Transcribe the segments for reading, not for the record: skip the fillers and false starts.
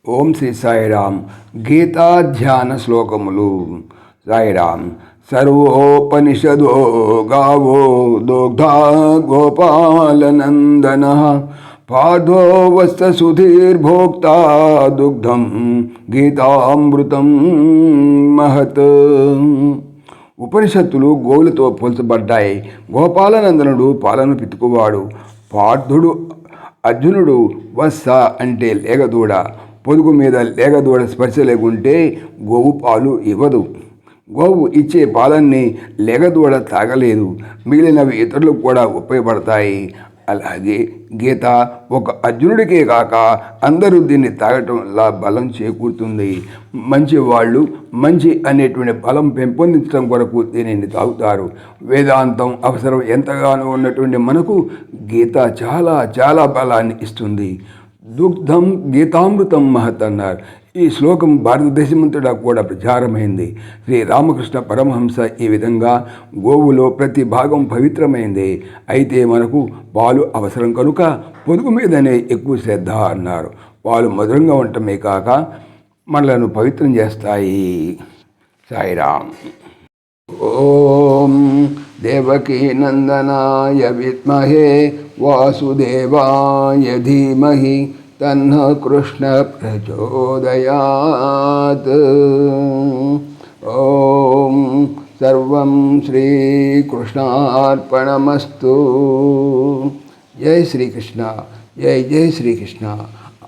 ఓం శ్రీ సాయిరామ్. గీతా ధ్యాన శ్లోకములు. సాయిరామ్. సర్వోపనిషదో గావో దోగ్ధా గోపాలనందన పార్థో వస్త సుధీర్భోక్తా దుగ్ధం గీతామృతం మహత్. ఉపనిషత్తులు గోవులతో పోల్చబడ్డాయి. గోపాలనందనుడు పాలను పితుకువాడు. పార్థుడు అర్జునుడు వత్స అంటే లేగదూడ. పొదుగు మీద లేగదూడ స్పర్శ లేకుంటే గోవు పాలు ఇవ్వదు. గోవు ఇచ్చే పాలన్నీ లేగదూడ తాగలేదు. మిగిలినవి ఇతరులకు కూడా ఉపయోగపడతాయి. అలాగే గీత ఒక అర్జునుడికే కాక అందరూ దీన్ని తాగటం వల్ల బలం చేకూరుతుంది. మంచి వాళ్ళు మంచి అనేటువంటి బలం పెంపొందించడం కొరకు దీనిని తాగుతారు. వేదాంతం అవసరం ఎంతగానో ఉన్నటువంటి మనకు గీత చాలా చాలా బలాన్ని ఇస్తుంది. దుగ్ధం గీతామృతం మహత్ అన్నారు. ఈ శ్లోకం భారతదేశమంతటా కూడా ప్రచారమైంది. శ్రీ రామకృష్ణ పరమహంస ఈ విధంగా గోవులో ప్రతి భాగం పవిత్రమైంది. అయితే మనకు పాలు అవసరం కనుక పొదుగు మీదనే ఎక్కువ శ్రద్ధ అన్నారు. పాలు మధురంగా ఉండటమే కాక మనలను పవిత్రం చేస్తాయి. సాయిరామ్. ఓం దేవకీ నందనాయ విద్మహే వాసుదేవాయ ధీమహి తన్న కృష్ణ ప్రచోదయాత్. ఓం సర్వం శ్రీకృష్ణార్పణమస్తు. జై శ్రీకృష్ణ. జై జై శ్రీకృష్ణ.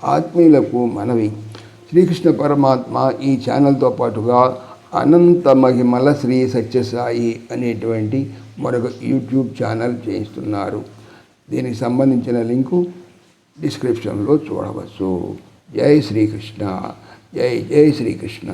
ఆత్మీయులకు మనవి. శ్రీకృష్ణ పరమాత్మ ఈ ఛానల్తో పాటుగా అనంత మహిమల శ్రీ సత్యసాయి అనేటువంటి మరొక యూట్యూబ్ ఛానల్ చేయిస్తున్నారు. దీనికి సంబంధించిన లింకు డిస్క్రిప్షన్లో చూడవచ్చు. జై శ్రీకృష్ణ. జై జై శ్రీకృష్ణ.